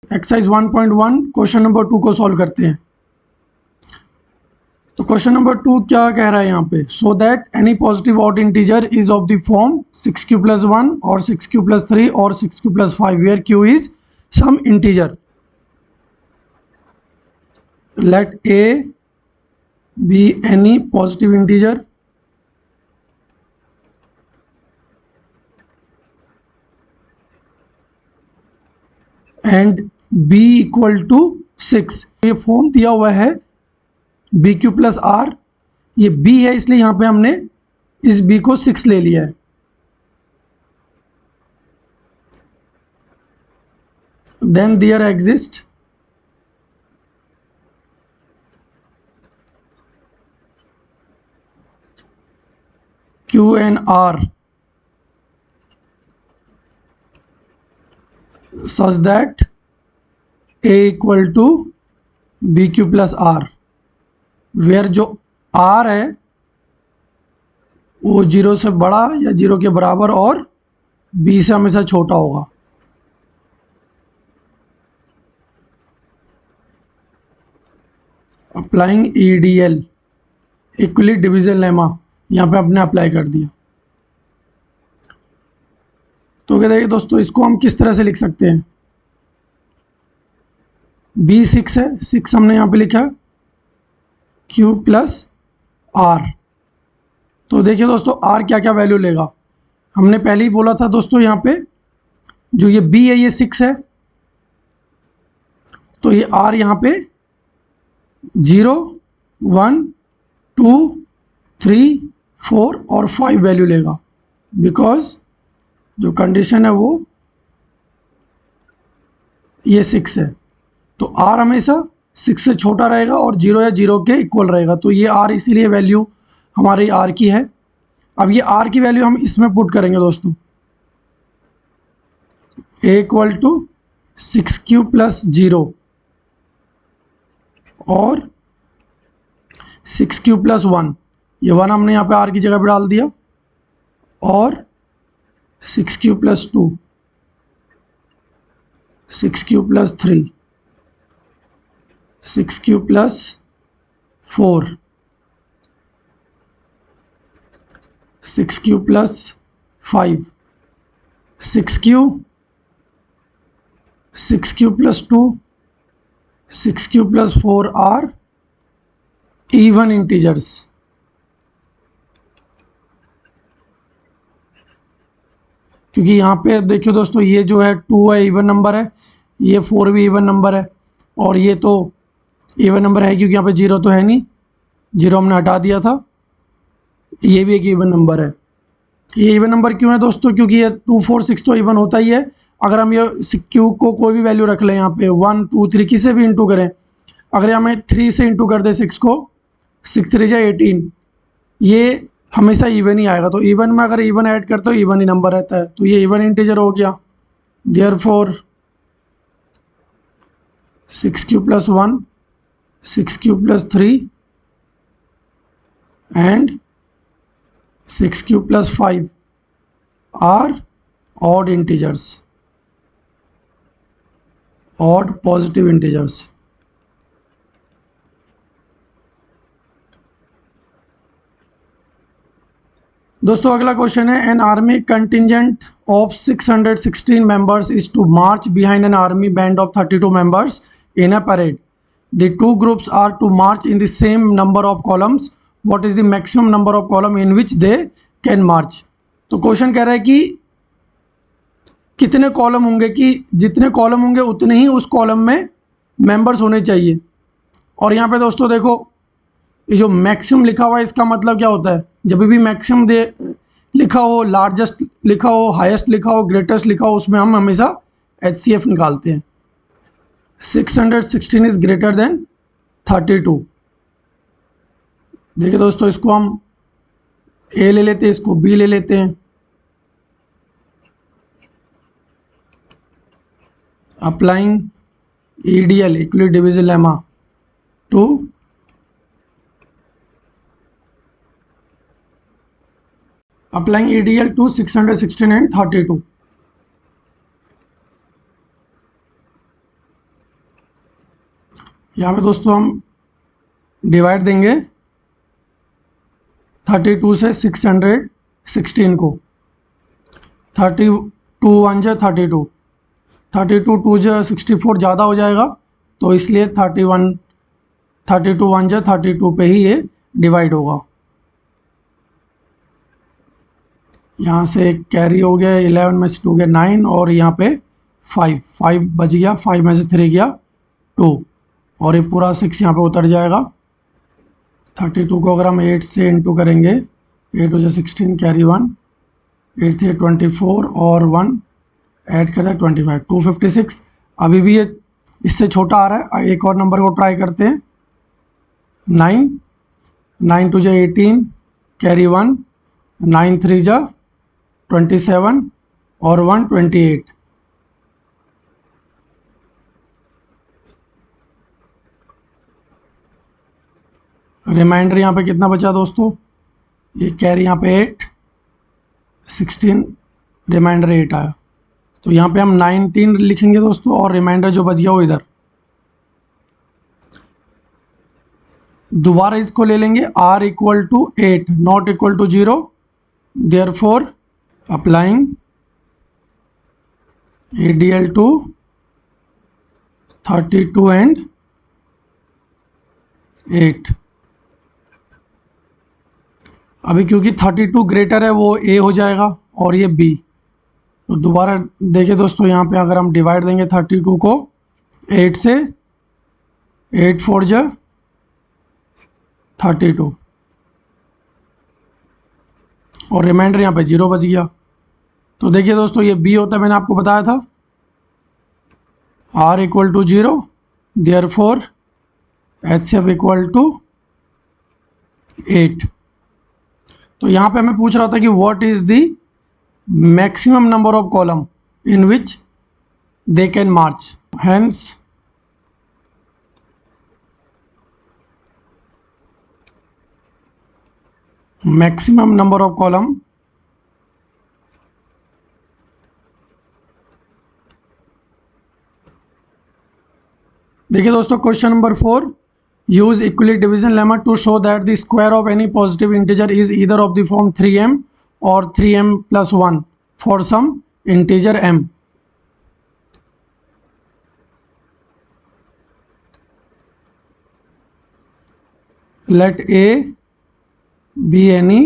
Exercise 1.1 question number 2 को solve करते हैं। तो क्वेश्चन नंबर 2 क्या कह रहा है यहाँ पे, so that any positive odd integer is of the form 6q+1 और 6q+3 और 6q+5 where q is some integer. Let a be any positive integer and b equal to 6। ये फॉर्म दिया हुआ है bq+r, ये b है इसलिए यहाँ पे हमने इस b को 6 ले लिया है। Then there exist q and r such that a equal to bq+r, where जो r है वो 0 से बड़ा या 0 के बराबर और b से हमेशा छोटा होगा। Applying EDL Euclid division lemma यहाँ पे आपने अप्लाई कर दिया। तो क्या देखिए दोस्तों, इसको हम किस तरह से लिख सकते हैं, b 6 है, 6 हमने यहाँ पे लिखा है q+r। तो देखिए दोस्तों r क्या क्या वैल्यू लेगा, हमने पहले ही बोला था दोस्तों यहाँ पे जो ये b है ये 6 है, तो ये r यहाँ पे 0 1 2 3 4 और 5 वैल्यू लेगा, बिकॉज जो कंडीशन है वो ये 6 है। तो r हमेशा 6 से छोटा रहेगा और 0 या 0 के इक्वल रहेगा, तो ये r इसीलिए वैल्यू हमारी r की है। अब ये r की वैल्यू हम इसमें पुट करेंगे दोस्तों, a इक्वल टू 6q+0 और 6q+1, ये 1 हमने यहाँ पे r की जगह पे डाल दिया, और 6q+2 6q+3 6q+4 6q+5 6q+2 6q+4 are even integers. क्योंकि यहाँ पे देखिए दोस्तों ये जो है 2 है इवन नंबर है, ये 4 भी इवन नंबर है, और ये तो इवन नंबर है क्योंकि यहाँ पे 0 तो है नहीं, 0 हमने हटा दिया था, ये भी एक इवन नंबर है। ये इवन नंबर क्यों है दोस्तों, क्योंकि ये 2 4 6 तो इवन होता ही है। अगर हम ये क्यू को कोई भी वैल्यू रख लें यहाँ पे 1 2 3 किसे भी इंटू करें, अगर हमें 3 से इंटू कर दे 6 को, 6 3 जा 18, ये हमेशा इवन ही आएगा। तो इवन में अगर इवन ऐड करते हो इवन ही नंबर रहता है, तो ये इवन इंटीजर हो गया। Therefore 6q+1 6q+3 and 6q+5 are odd integers, odd positive integers। दोस्तों अगला क्वेश्चन है, an army contingent of 616 members is to march behind an army band of 32 members in a parade. The two groups are to march in the same number of columns, what is the maximum number of column in which they can march. तो question कह रहा है कि कितने column होंगे, कि जितने column होंगे उतने ही उस कॉलम में मेंबर्स होने चाहिए। और यहाँ पे दोस्तों देखो ये जो मैक्सिमम लिखा हुआ है इसका मतलब क्या होता है, जब भी मैक्सिमम दे लिखा हो, लार्जेस्ट लिखा हो, हाईएस्ट लिखा हो, ग्रेटेस्ट लिखा हो, उसमें हम हमेशा HCF निकालते हैं। 616 इज ग्रेटर देन 32। देखिए दोस्तों इसको हम A ले लेते हैं, इसको B ले लेते हैं। Applying EDL Euclid division lemma to applying EDL to 616 and 32। यहाँ पे दोस्तों हम डिवाइड देंगे 32 से 616 को। 32 1 जा 32, 32 2 जा 64 ज़्यादा हो जाएगा, तो इसलिए 32 1 जा 32 पे ही ये डिवाइड होगा। यहाँ से एक कैरी हो गया, 11 में से 2 गया 9, और यहाँ पे 5 बच गया, 5 में से 3 गया 2, और ये पूरा 6 यहाँ पे उतर जाएगा। 32 को अगर हम 8 से इंटू करेंगे, 8 हो जाए 16, कैरी 1, 8 3 24 और 1 ऐड कर दें 25, 256। अभी भी ये इससे छोटा आ रहा है। एक और नंबर को ट्राई करते हैं, 9, 9 2 जा 18, कैरी 1, 9 3 जा 27 और 1 28। रिमाइंडर यहाँ पे कितना बचा दोस्तों, ये कैरी यहाँ पे 8, 16, रिमाइंडर 8 आया, तो यहाँ पे हम 19 लिखेंगे दोस्तों, और रिमाइंडर जो बच गया वो इधर। दोबारा इसको ले लेंगे, r equal to 8 not equal to 0, therefore applying ADL to 32 and 8। अभी क्योंकि 32 ग्रेटर है वो A हो जाएगा और ये B। तो दोबारा देखिए दोस्तों, यहाँ पे अगर हम डिवाइड देंगे 32 को 8 से, 8 4 जा 32, और रिमाइंडर यहाँ पे 0 बच गया। तो देखिए दोस्तों, ये B होता है, मैंने आपको बताया था, R equal to 0, therefore HCF equal to 8। तो यहाँ पे हमें पूछ रहा था कि what is the maximum number of column in which they can march, hence maximum number of column देखिए दोस्तों, question number 4, use Euclid division lemma to show that the square of any positive integer is either of the form 3m और 3m plus 1 for some integer m। Late a be any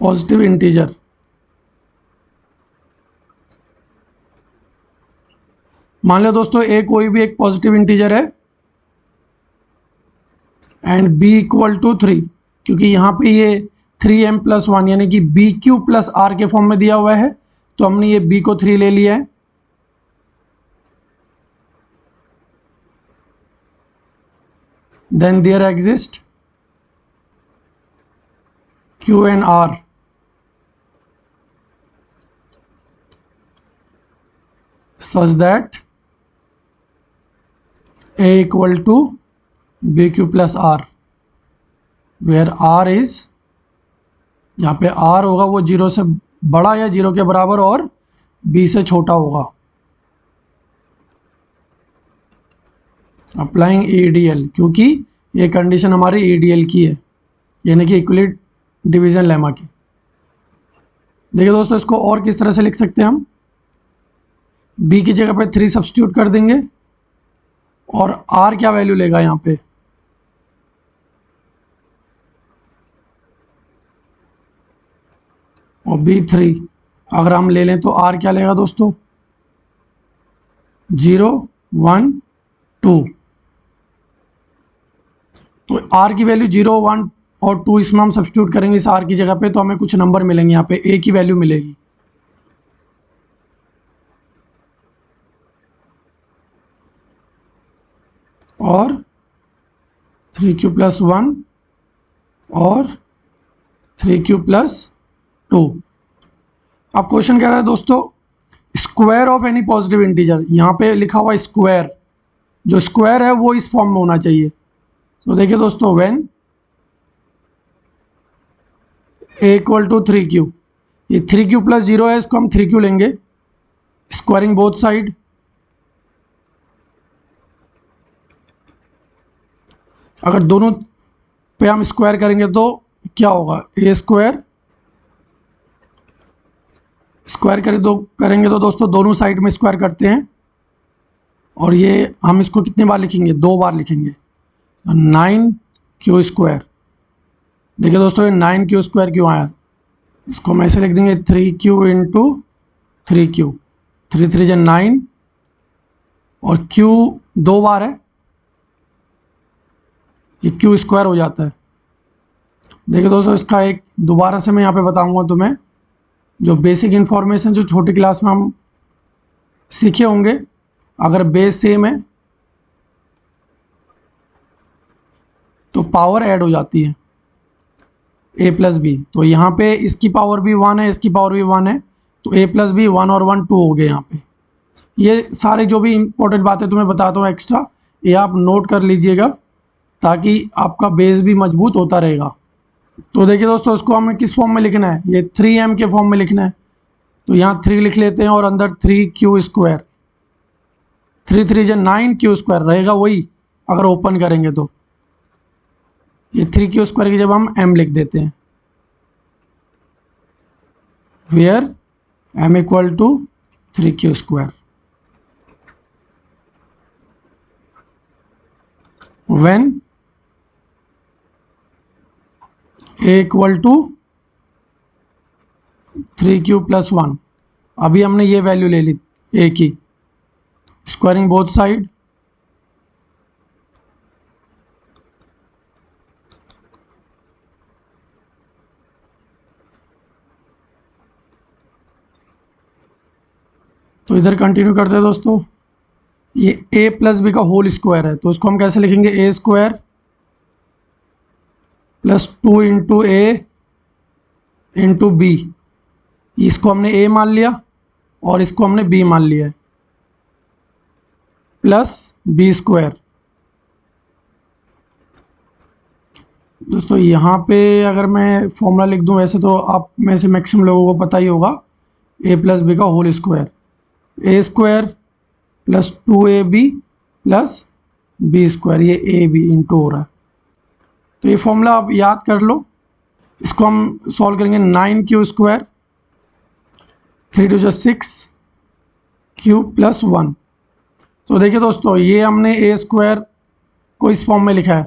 positive integer. मान लो दोस्तों a कोई भी एक positive integer है and b equal to 3, क्योंकि यहाँ पे ये 3m plus 1 यानी कि BQ plus R के फॉर्म में दिया हुआ है, तो हमने ये b को 3 ले लिया है। Then there exist Q and R such that A equal to BQ plus R, where R is, यहाँ पे R होगा वो 0 से बड़ा या 0 के बराबर और B से छोटा होगा। अप्लाइंग ADL, क्योंकि ये कंडीशन हमारी ADL की है, यानी कि इक्वली डिवीजन लेमा की। देखिए दोस्तों, इसको और किस तरह से लिख सकते हैं हम, B की जगह पे 3 सब्स्टिट्यूट कर देंगे, और R क्या वैल्यू लेगा यहाँ पे, और B3 अगर हम ले लें तो R क्या लेगा दोस्तों, 0 1 2। तो R की वैल्यू 0 1 और 2 इसमें हम सब्स्टिट्यूट करेंगे इस R की जगह पे, तो हमें कुछ नंबर मिलेंगे, यहाँ पे A की वैल्यू मिलेगी। और 3Q plus 1 और 3Q plus 2। अब क्वेश्चन कह रहा है दोस्तों, square of any positive integer, यहाँ पे लिखा हुआ स्क्वायर, जो स्क्वायर है वो इस फॉर्म में होना चाहिए। तो देखिए दोस्तों, when A equal to 3Q, ये 3Q plus 0 है, इसको हम 3Q लेंगे, स्क्वायरिंग बोथ साइड, अगर दोनों पे हम स्क्वायर करेंगे तो क्या होगा, ए स्क्वायर स्क्वायर करेंगे तो दोस्तों दोनों साइड में स्क्वायर करते हैं, और ये हम इसको कितनी बार लिखेंगे, 2 बार लिखेंगे, 9q²। देखिए दोस्तों ये 9q² क्यों आया, इसको हम ऐसे लिख देंगे 3q इंटू 3q, 3 3 9, और q 2 बार है, ये q² हो जाता है। देखिए दोस्तों इसका एक दोबारा से मैं यहाँ पे बताऊंगा तुम्हें, जो बेसिक इन्फॉर्मेशन जो छोटी क्लास में हम सीखे होंगे, अगर बेस सेम है तो पावर ऐड हो जाती है a प्लस बी। तो यहाँ पे इसकी पावर भी 1 है, इसकी पावर भी 1 है, तो a प्लस बी 1 और 1 2 हो गए यहाँ पे। ये सारे जो भी इंपॉर्टेंट बातें तुम्हें बताता हूँ एक्स्ट्रा, ये आप नोट कर लीजिएगा ताकि आपका बेस भी मजबूत होता रहेगा। तो देखिए दोस्तों इसको हमें किस फॉर्म में लिखना है, ये 3m के फॉर्म में लिखना है, तो यहाँ 3 लिख लेते हैं और अंदर 3q², 3 3 9q² रहेगा वही, अगर ओपन करेंगे तो ये 3q² की जब हम m लिख देते हैं, where m equal to 3q², when a equal to 3q + 1। अभी हमने ये वैल्यू ले ली a की, स्क्वायरिंग बोथ साइड, तो इधर कंटिन्यू करते हैं दोस्तों। ये a प्लस बी का होल स्क्वायर है, तो इसको हम कैसे लिखेंगे, a² + 2 इंटू ए इंटू बी। इसको हमने a मान लिया और इसको हमने b मान लिया है, प्लस b²। दोस्तों यहाँ पे अगर मैं फॉर्मूला लिख दूँ, वैसे तो आप में से मैक्सिमम लोगों को पता ही होगा, a प्लस बी का whole square, a² + 2ab + b², ये ab इंटू हो रहा है। तो ये फॉर्मूला आप याद कर लो। इसको हम सॉल्व करेंगे, 9q², 3 2 6, q + 1। तो देखिए दोस्तों ये हमने a² को इस फॉर्म में लिखा है,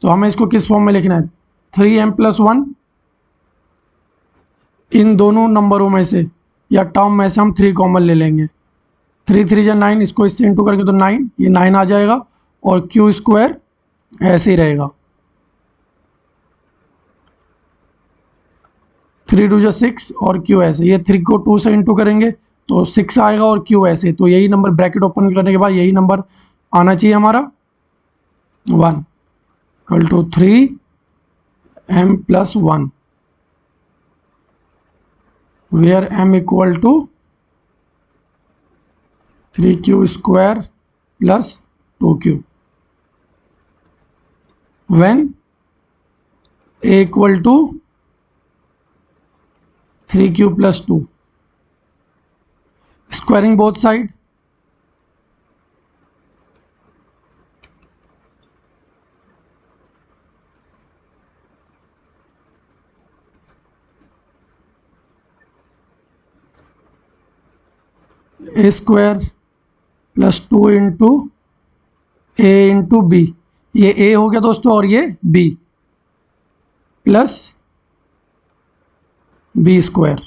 तो हमें इसको किस फॉर्म में लिखना है, 3m + 1, इन दोनों नंबरों में से या टर्म में से हम 3 कॉमन ले लेंगे, 3 3 9, इसको इससे इंटू करके तो 9, ये 9 आ जाएगा, और q² ऐसे ही रहेगा, 3 2 6 और q ऐसे, ये 3 को 2 से इंटू करेंगे तो 6 आएगा, और q ऐसे, तो यही नंबर ब्रैकेट ओपन करने के बाद यही नंबर आना चाहिए हमारा, 1 equal to 3m + 1, where m equal to 3q² + 2q, when a equal to 3q + 2, squaring both side, a² + 2 into a into b, ये a हो गया दोस्तों और ये b, प्लस b²।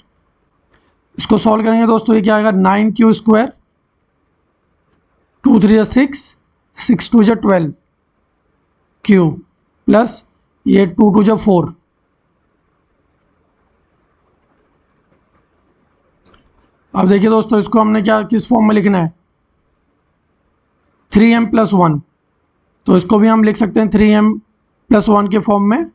इसको सॉल्व करेंगे दोस्तों, ये क्या आएगा, 9q², 2 3 6, 6 2 12, q प्लस ये 2 2 4। अब देखिए दोस्तों इसको हमने क्या किस फॉर्म में लिखना है, 3m + 1, तो इसको भी हम लिख सकते हैं 3m + 1 के फॉर्म में।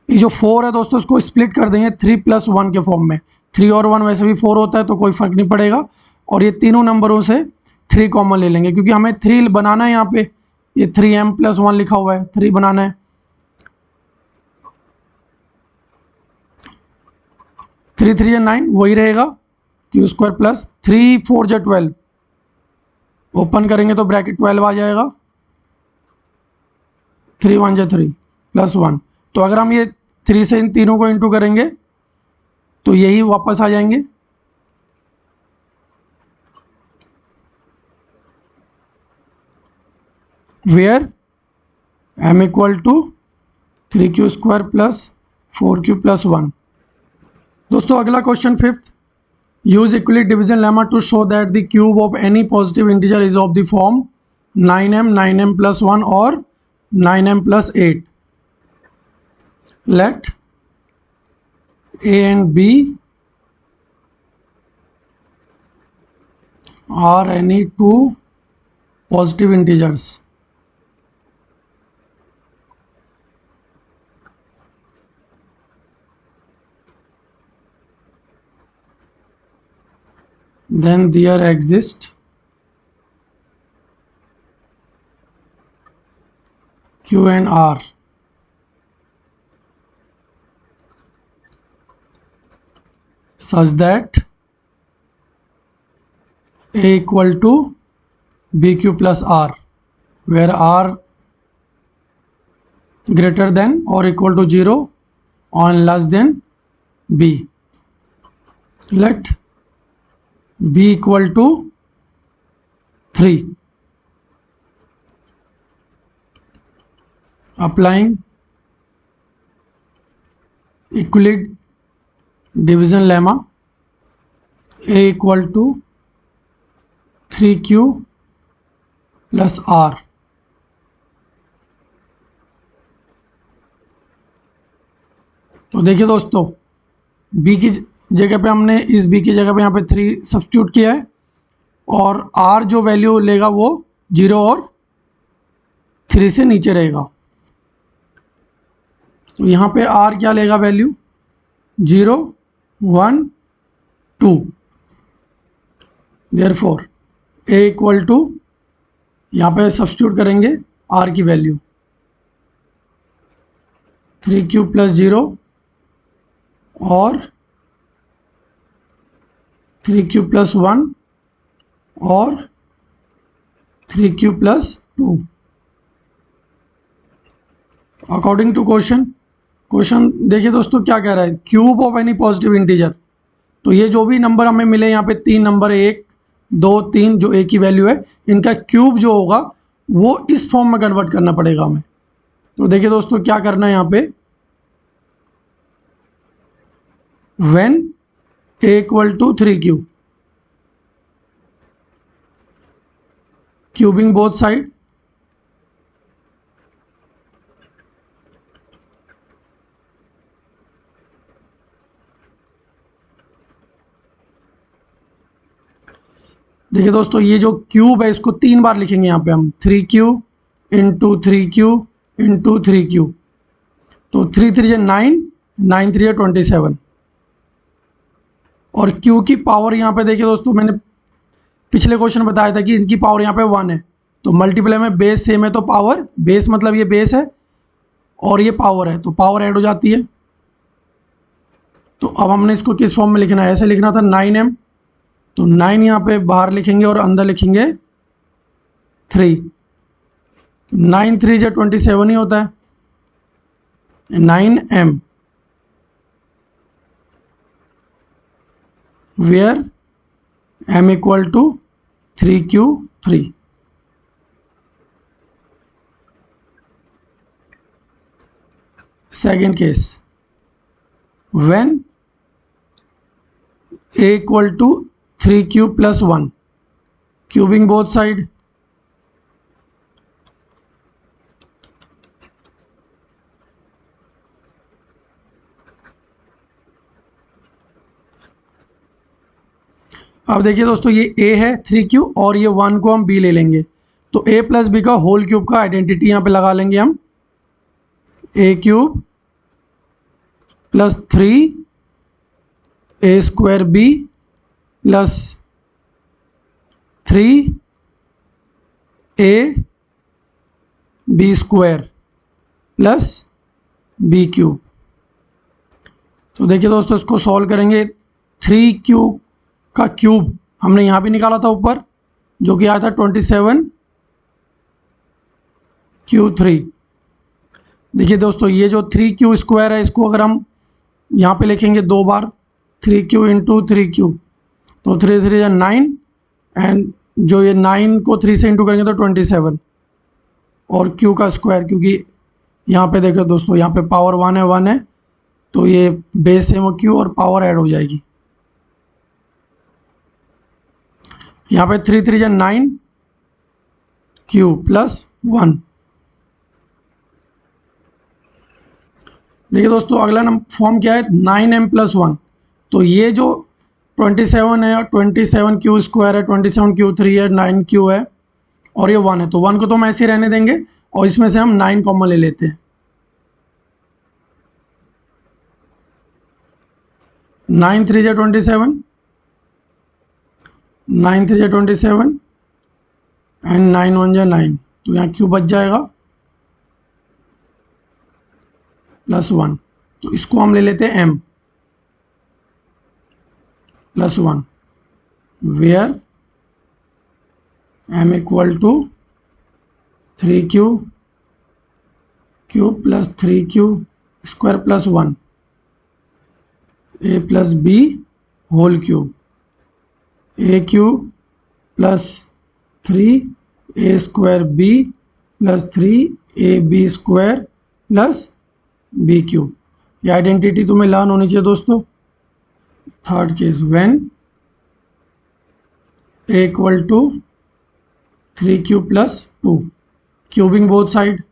ये जो 4 है दोस्तों इसको स्प्लिट कर देंगे 3 + 1 के फॉर्म में, 3 और 1 वैसे भी 4 होता है तो कोई फ़र्क नहीं पड़ेगा, और ये तीनों नंबरों से 3 कॉमन ले लेंगे, क्योंकि हमें 3 बनाना है, यहाँ पे ये 3m + 1 लिखा हुआ है, 3 बनाना है, 3 3 9 वही रहेगा, q² + 3 4 12, ओपन करेंगे तो ब्रैकेट 12 आ जाएगा, 3 1 जा 3 प्लस 1। तो अगर हम ये 3 से इन तीनों को इंटू करेंगे तो यही वापस आ जाएंगे। Where m equal to 3q square plus 4q plus 1। दोस्तों अगला question fifth, use Euclid division lemma to show that the cube of any positive integer is of the form 9m plus 1 और 9m plus 8। Let a and b are any two positive integers then there exist q and r such that a equal to bq plus r, where r greater than or equal to 0 and less than b. Let b equal to 3. Applying Euclid division lemma, a equal to 3q plus r। तो देखिए दोस्तों, b की जगह पे हमने इस b की जगह पे यहाँ पे 3 सब्स्टिट्यूट किया है और r जो वैल्यू लेगा वो 0 और 3 से नीचे रहेगा। तो यहाँ पे r क्या लेगा value 0 1 2। Therefore a equal to, यहाँ पे सब्स्टिट्यूट करेंगे r की वैल्यू 3q प्लस 0 और 3q प्लस 1 और 3q plus 2। According to question देखिए दोस्तों क्या कह रहा है, cube of any positive integer. तो ये जो भी नंबर हमें मिले यहाँ पे 3 नंबर 1 2 3 जो a की वैल्यू है, इनका क्यूब जो होगा वो इस फॉर्म में कन्वर्ट करना पड़ेगा हमें। तो देखिए दोस्तों क्या करना है यहाँ पे, when a equal to 3q, cubing both side, देखिए दोस्तों ये जो क्यूब है इसको 3 बार लिखेंगे यहाँ पे हम, 3q into 3q into 3q। तो 3 3 9, 9 3 27 और q की पावर यहाँ पे देखिए दोस्तों, मैंने पिछले क्वेश्चन बताया था कि इनकी पावर यहाँ पे 1 है। तो मल्टीप्लाई में बेस सेम है तो पावर, बेस मतलब ये बेस है और ये पावर है तो पावर ऐड हो जाती है। तो अब हमने इसको किस फॉर्म में लिखना है, ऐसे लिखना था 9m, तो 9 यहाँ पे बाहर लिखेंगे और अंदर लिखेंगे 3। 9 3 जो 27 ही होता है, 9m, where m equal to 3q 3। Second case, when a equal to 3q plus 1, cubing both side, अब देखिए दोस्तों ये a है 3q और ये 1 को हम b ले लेंगे। तो a प्लस बी का होल क्यूब का आइडेंटिटी यहाँ पे लगा लेंगे हम, a cube plus 3 a square b plus 3 a b square plus b cube. तो देखिए दोस्तों इसको सॉल्व करेंगे, 3q का क्यूब हमने यहाँ भी निकाला था ऊपर जो कि आया था 27Q3। देखिए दोस्तों, ये जो 3Q² है, इसको अगर हम यहाँ पे लिखेंगे 2 बार, 3Q इंटू 3Q, तो 3 3 9, एंड जो ये 9 को 3 से इंटू करेंगे तो 27, और Q का स्क्वायर, क्योंकि यहाँ पे देखो दोस्तों, यहाँ पे पावर 1 है, तो ये बेस सेम हो Q और पावर ऐड हो जाएगी। यहाँ पे 3 3 9, Q प्लस 1। देखिए दोस्तों, अगला नंबर फॉर्म क्या है, 9m प्लस 1। तो ये जो 27 है, 27Q² है, 27Q3 है, 9Q है, और ये 1 है, तो 1 को तो हम ऐसे ही रहने देंगे, और इसमें से हम 9 कॉमन ले लेते हैं। 9 3 जा 27, 9 3 जा 27, एंड 9 1 जा 9, तो यहाँ Q बच जाएगा प्लस 1, तो इसको हम ले लेते हैं M plus 1, where M equal to 3Q Q plus 3Q square plus 1, A plus B whole cube, AQ plus 3A² B plus 3AB² plus BQ। ये आइडेंटिटी तुम्हें लर्न होनी चाहिए दोस्तों। Third case, when A equal to 3Q plus 2, cubing both side,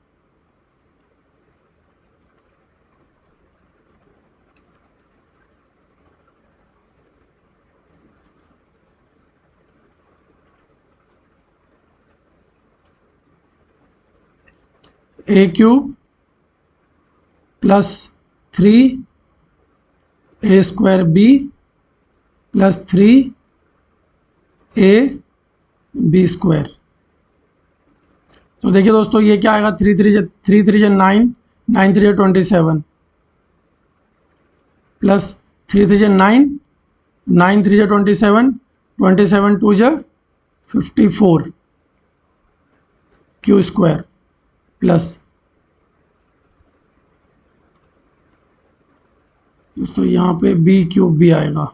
AQ plus 3A² B plus 3AB²। तो देखिए दोस्तों, ये क्या आएगा, 3 3 जा 9, 9 3 जा 27, प्लस 3 3 जा 9, 9 3 जा 27, 27 2 जा 54 Q² प्लस, दोस्तों यहाँ पे B³ भी आएगा,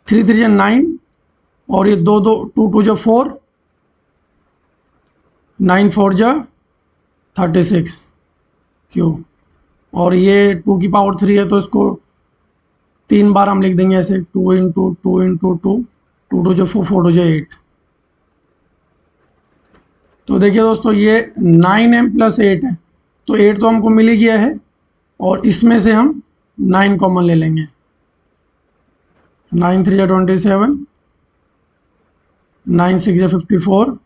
3 3 जा 9, और ये 2 2 जा 4, 9 4 जा 36 Q, और ये 2 की पावर 3 है, तो इसको 3 बार हम लिख देंगे ऐसे, 2 इंटू 2 इंटू 2, 2 2 जा 4, 4 2 जा 8। तो देखिए दोस्तों, ये 9m प्लस 8 है, तो 8 तो हमको मिल ही गया है, और इसमें से हम 9 कॉमन ले लेंगे, 9 3 जा 27, 9 6 जा 54,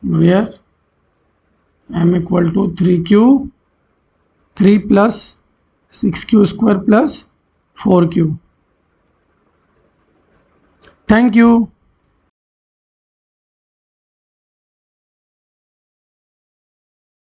where M equal to 3Q 3 plus 6Q² plus 4Q। Thank you.